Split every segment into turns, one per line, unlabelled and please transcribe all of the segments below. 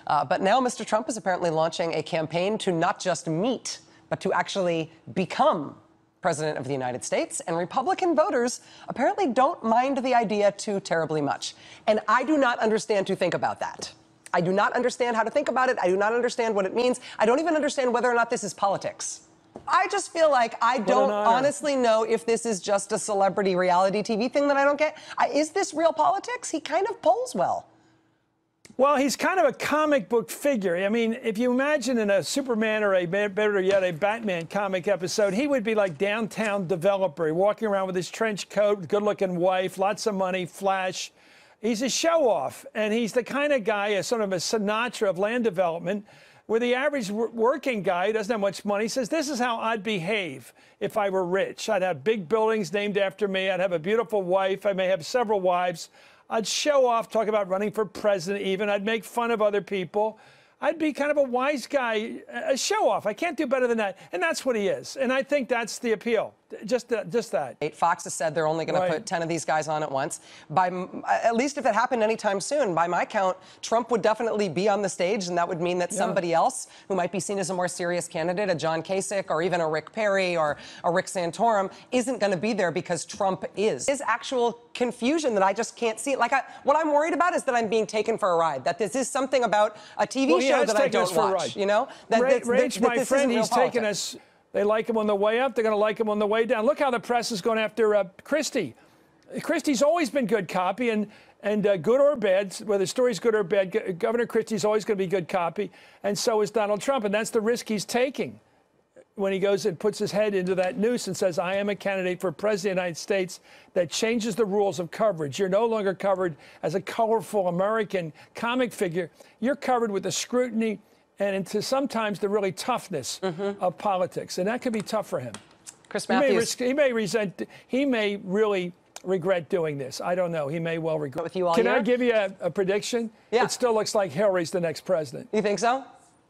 But now Mr. Trump is apparently launching a campaign to not just meet, but to actually become President of the United States. And Republican voters apparently don't mind the idea too terribly much. And I do not understand to think about that. I do not understand how to think about it. I do not understand what it means. I don't even understand whether or not this is politics. I just feel like I don't honestly know if this is just a celebrity reality TV thing that I don't get. Is this real politics? He kind of polls well.
Well, he's kind of a comic book figure. I mean, if you imagine in a Superman or better yet, a Batman comic episode, he would be like downtown developer, walking around with his trench coat, good-looking wife, lots of money, flash. He's a show-off, and he's the kind of guy, a sort of a Sinatra of land development, where the average working guy who doesn't have much money says, this is how I'd behave if I were rich. I'd have big buildings named after me. I'd have a beautiful wife. I may have several wives. I'd show off, talk about running for president even. I'd make fun of other people. I'd be kind of a wise guy, a show-off. I can't do better than that. And that's what he is. And I think that's the appeal. Just that.
Fox has said they're only going to put 10 of these guys on at once. At least if it happened anytime soon, by my count, Trump would definitely be on the stage, and that would mean that somebody else who might be seen as a more serious candidate, a John Kasich or even a Rick Perry or a Rick Santorum, isn't going to be there because Trump is. There's actual confusion that I just can't see. What I'm worried about is that I'm being taken for a ride, that this is something about a TV show that I don't watch, you know?
Rach, my friend, he's taken us. They like him on the way up. They're going to like him on the way down. Look how the press is going after Christie. Christie's always been good copy, and good or bad, whether the story's good or bad, Governor Christie's always going to be good copy, and so is Donald Trump. And that's the risk he's taking when he goes and puts his head into that noose and says, I am a candidate for president of the United States, that changes the rules of coverage. You're no longer covered as a colorful American comic figure. You're covered with the scrutiny and into sometimes the really toughness of politics. And that could be tough for him.
Chris Matthews.
He may really regret doing this. I don't know. He may well regret.
With you all
Can
year?
I give you a prediction?
Yeah.
It still looks like Hillary's the next president.
You think so?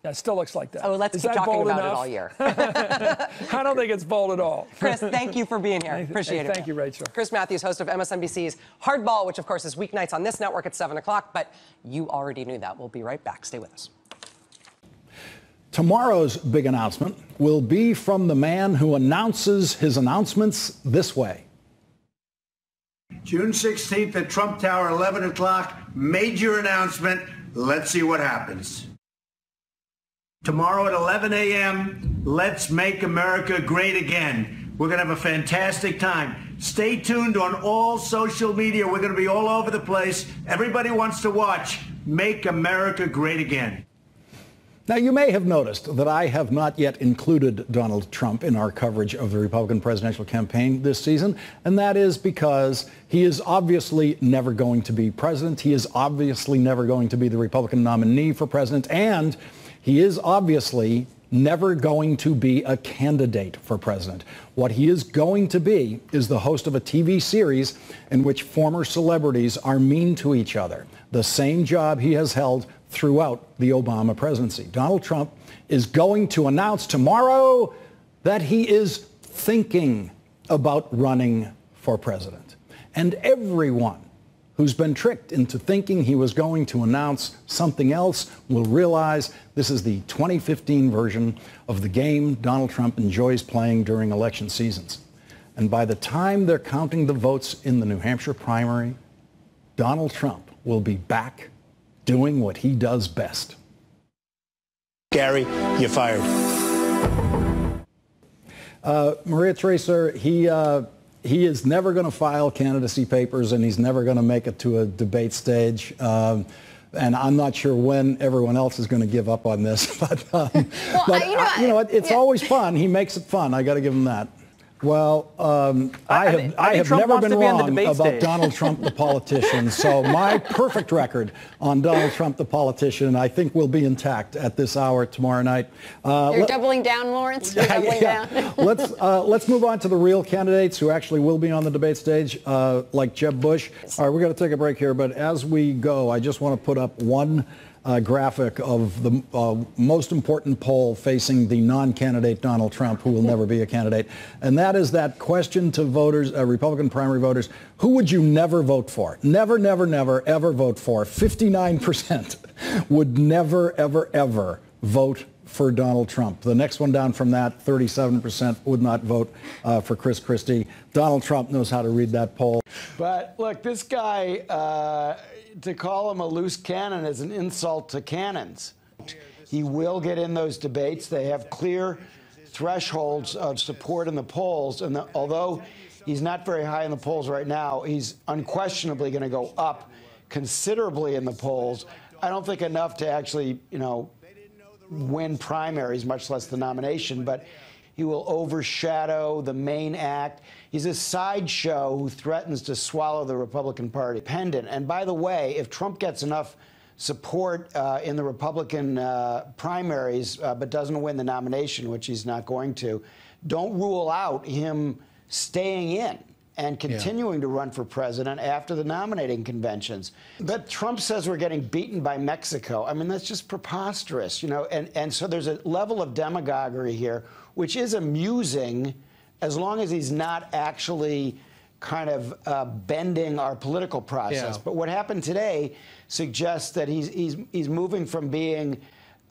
Yeah, it still looks like that.
Oh, let's keep talking about it all year.
I don't think it's bold at all.
Chris, thank you for being here. Appreciate it.
Thank you, Rachel.
Chris Matthews, host of MSNBC's Hardball, which, of course, is weeknights on this network at 7 o'clock. But you already knew that. We'll be right back. Stay with us.
Tomorrow's big announcement will be from the man who announces his announcements this way.
June 16th at Trump Tower, 11 o'clock, major announcement. Let's see what happens. Tomorrow at 11 a.m., let's make America great again. We're going to have a fantastic time. Stay tuned on all social media. We're going to be all over the place. Everybody wants to watch Make America Great Again.
Now, you may have noticed that I have not yet included Donald Trump in our coverage of the Republican presidential campaign this season, and that is because he is obviously never going to be president. He is obviously never going to be the Republican nominee for president, and he is obviously never going to be a candidate for president. What he is going to be is the host of a TV series in which former celebrities are mean to each other, the same job he has held throughout the Obama presidency. Donald Trump is going to announce tomorrow that he is thinking about running for president. And everyone who's been tricked into thinking he was going to announce something else will realize this is the 2015 version of the game Donald Trump enjoys playing during election seasons. And by the time they're counting the votes in the New Hampshire primary, Donald Trump will be back doing what he does best.
Gary, you're fired.
Maria Tracer, he is never going to file candidacy papers, and he's never going to make it to a debate stage. And I'm not sure when everyone else is going to give up on this. But, it's always fun. He makes it fun. I got to give him that. Well, I have never been wrong about Donald Trump, the politician. So my perfect record on Donald Trump, the politician, I think will be intact at this hour tomorrow night.
You're doubling down, Lawrence? You're doubling down.
Let's move on to the real candidates who actually will be on the debate stage, like Jeb Bush. All right, we're going to take a break here. But as we go, I just want to put up one graphic of the most important poll facing the non-candidate Donald Trump, who will never be a candidate. And that is that question to voters, Republican primary voters, who would you never vote for? Never, never, never, ever vote for. 59% would never, ever, ever vote for Donald Trump. The next one down from that, 37% would not vote for Chris Christie. Donald Trump knows how to read that poll.
But look, this guy, to call him a loose cannon is an insult to cannons. He will get in those debates. They have clear thresholds of support in the polls. And although he's not very high in the polls right now, he's unquestionably going to go up considerably in the polls. I don't think enough to actually, win primaries, much less the nomination, but he will overshadow the main act. He's a sideshow who threatens to swallow the Republican Party. And by the way, if Trump gets enough support in the Republican primaries but doesn't win the nomination, which he's not going to, don't rule out him staying in and continuing to run for president after the nominating conventions. But Trump says we're getting beaten by Mexico. I mean, that's just preposterous, and so there's a level of demagoguery here, which is amusing as long as he's not actually kind of bending our political process. But what happened today suggests that he's moving from being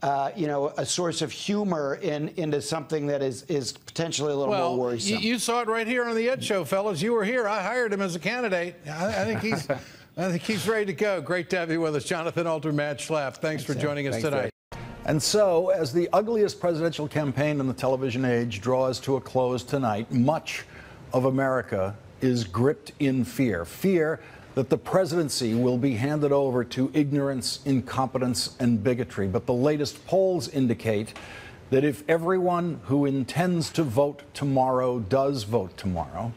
a source of humor into something that is potentially a little more worrisome.
You saw it right here on the Ed Show, fellas. You were here. I hired him as a candidate. I think he's ready to go. Great to have you with us, Jonathan Alter, Matt Schlapp. Thanks for joining us tonight.
And so, as the ugliest presidential campaign in the television age draws to a close tonight, much of America is gripped in fear. Fear that the presidency will be handed over to ignorance, incompetence, and bigotry. But the latest polls indicate that if everyone who intends to vote tomorrow does vote tomorrow,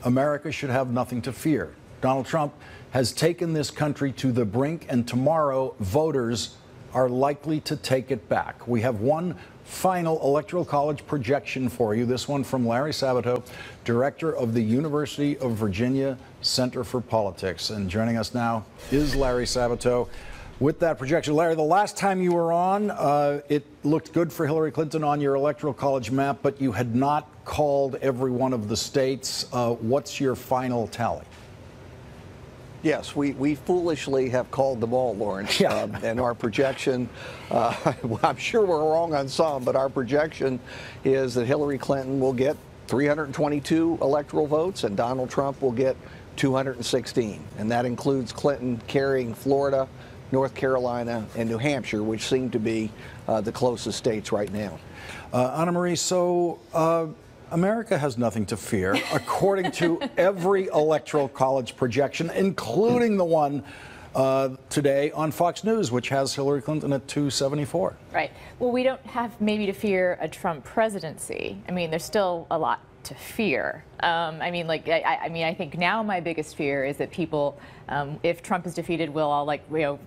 America should have nothing to fear. Donald Trump has taken this country to the brink, and tomorrow voters are likely to take it back. We have one final Electoral College projection for you, this one from Larry Sabato, director of the University of Virginia Center for Politics. And joining us now is Larry Sabato with that projection. Larry, the last time you were on, it looked good for Hillary Clinton on your Electoral College map, but you had not called every one of the states. What's your final tally?
Yes, we foolishly have called them all, Lawrence. And our projection, I'm sure we're wrong on some, but our projection is that Hillary Clinton will get 322 electoral votes and Donald Trump will get 216. And that includes Clinton carrying Florida, North Carolina, and New Hampshire, which seem to be the closest states right now.
Anna Marie, so America has nothing to fear, according to every Electoral College projection, including the one today on Fox News, which has Hillary Clinton at 274.
Right. Well, we don't have maybe to fear a Trump presidency. I mean, there's still a lot to fear. I think now my biggest fear is that people, if Trump is defeated, we'll all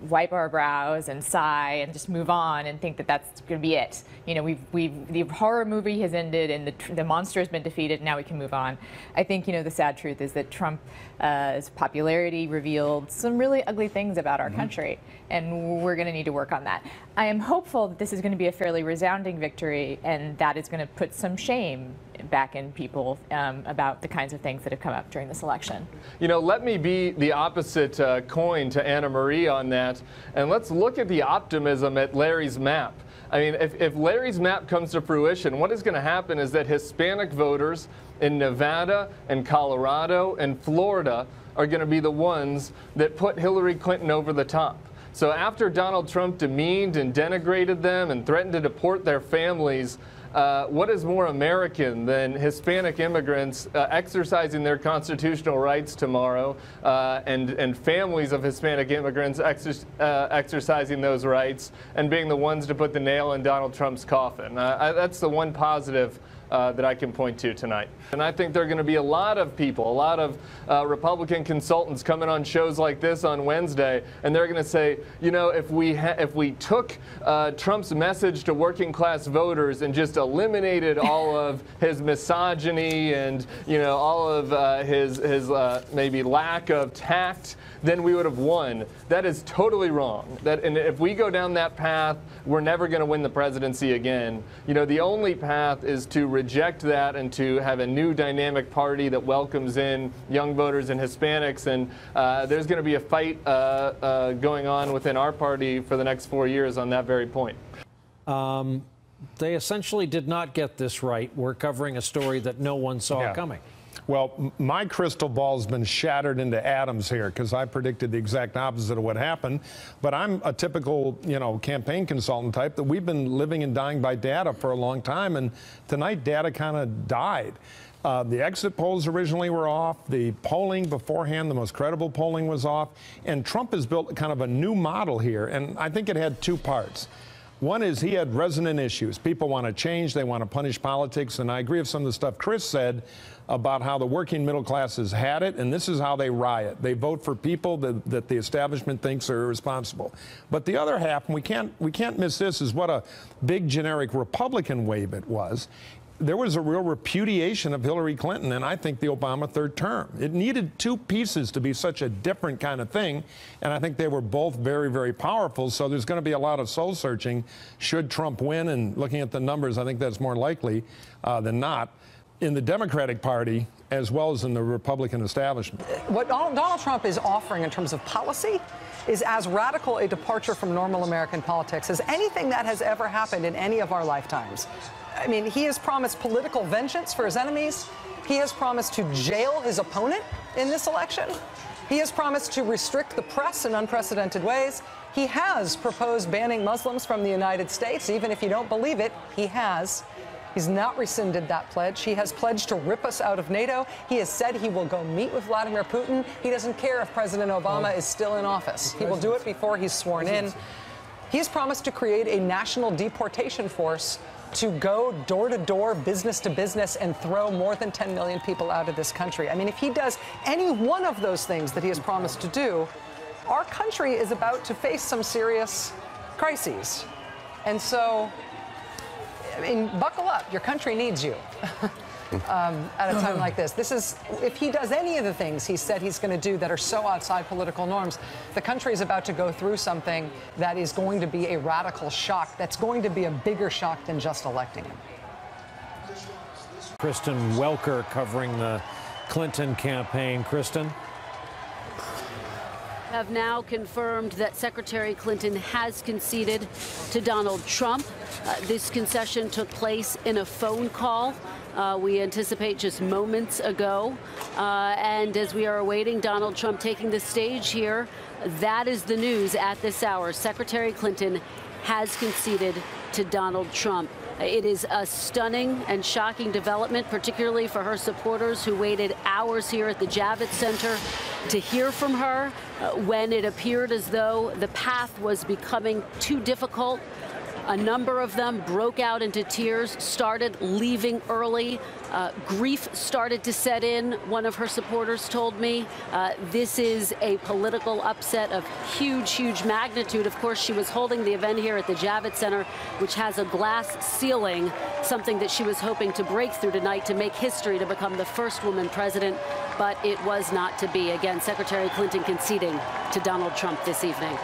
wipe our brows and sigh and just move on and think that that's going to be it. The horror movie has ended and the monster has been defeated. Now we can move on. I think the sad truth is that Trump's popularity revealed some really ugly things about our country, and we're going to need to work on that. I am hopeful that this is going to be a fairly resounding victory, and that is going to put some shame back in people about the kinds of things that have come up during this election.
Let me be the opposite coin to Anna Marie on that, and let's look at the optimism at Larry's map. I mean, if Larry's map comes to fruition, what is going to happen is that Hispanic voters in Nevada and Colorado and Florida are going to be the ones that put Hillary Clinton over the top. So after Donald Trump demeaned and denigrated them and threatened to deport their families, what is more American than Hispanic immigrants exercising their constitutional rights tomorrow and families of Hispanic immigrants exercising those rights and being the ones to put the nail in Donald Trump's coffin? That's the one positive that I can point to tonight. And I think there are going to be a lot of people, a lot of Republican consultants coming on shows like this on Wednesday, and they're going to say, you know, if we took Trump's message to working class voters and just eliminated all of his misogyny and, you know, all of his maybe lack of tact, then we would have won. That is totally wrong. And if we go down that path, we're never going to win the presidency again. You know, the only path is to reject that and to have a new dynamic party that welcomes in young voters and Hispanics. And there's going to be a fight going on within our party for the next 4 years on that very point.
They essentially did not get this right. We're covering a story that no one saw coming.
Well, my crystal ball's been shattered into atoms here because I predicted the exact opposite of what happened. But I'm a typical, you know, campaign consultant type that we've been living and dying by data for a long time. And tonight, data kind of died. The exit polls originally were off. The polling beforehand, the most credible polling, was off. And Trump has built kind of a new model here. And I think it had two parts. One is he had resonant issues. People want to change. They want to punish politics. And I agree with some of the stuff Chris said about how the working middle class has had it, and this is how they riot. They vote for people that the establishment thinks are irresponsible. But the other half, and we can't miss this, is what a big generic Republican wave it was. There was a real repudiation of Hillary Clinton and I think the Obama third term. It needed two pieces to be such a different kind of thing, and I think they were both very, very powerful. So there's going to be a lot of soul searching should Trump win, and looking at the numbers, I think that's more likely than not, in the Democratic Party as well as in the Republican establishment.
What Donald Trump is offering in terms of policy is as radical a departure from normal American politics as anything that has ever happened in any of our lifetimes. I mean, he has promised political vengeance for his enemies. He has promised to jail his opponent in this election. He has promised to restrict the press in unprecedented ways. He has proposed banning Muslims from the United States. Even if you don't believe it, he has. He's not rescinded that pledge. He has pledged to rip us out of NATO. He has said he will go meet with Vladimir Putin. He doesn't care if President Obama is still in office. He will do it before he's sworn in. He's promised to create a national deportation force to go door to door, business to business, and throw more than 10 million people out of this country. I mean, if he does any one of those things that he has promised to do, our country is about to face some serious crises. And so, I mean, buckle up. Your country needs you at a time like this. This is, if he does any of the things he said he's going to do that are so outside political norms, the country is about to go through something that is going to be a radical shock. That's going to be a bigger shock than just electing him.
Kristen Welker covering the Clinton campaign. Kristen?
Have now confirmed that Secretary Clinton has conceded to Donald Trump. This concession took place in a phone call. We anticipate just moments ago. And as we are awaiting Donald Trump taking the stage here, that is the news at this hour. Secretary Clinton has conceded to Donald Trump. It is a stunning and shocking development, particularly for her supporters who waited hours here at the Javits Center to hear from her when it appeared as though the path was becoming too difficult. A number of them broke out into tears, started leaving early. Grief started to set in, one of her supporters told me. This is a political upset of huge, huge magnitude. Of course, she was holding the event here at the Javits Center, which has a glass ceiling, something that she was hoping to break through tonight to make history to become the first woman president, but it was not to be. Again, Secretary Clinton conceding to Donald Trump this evening.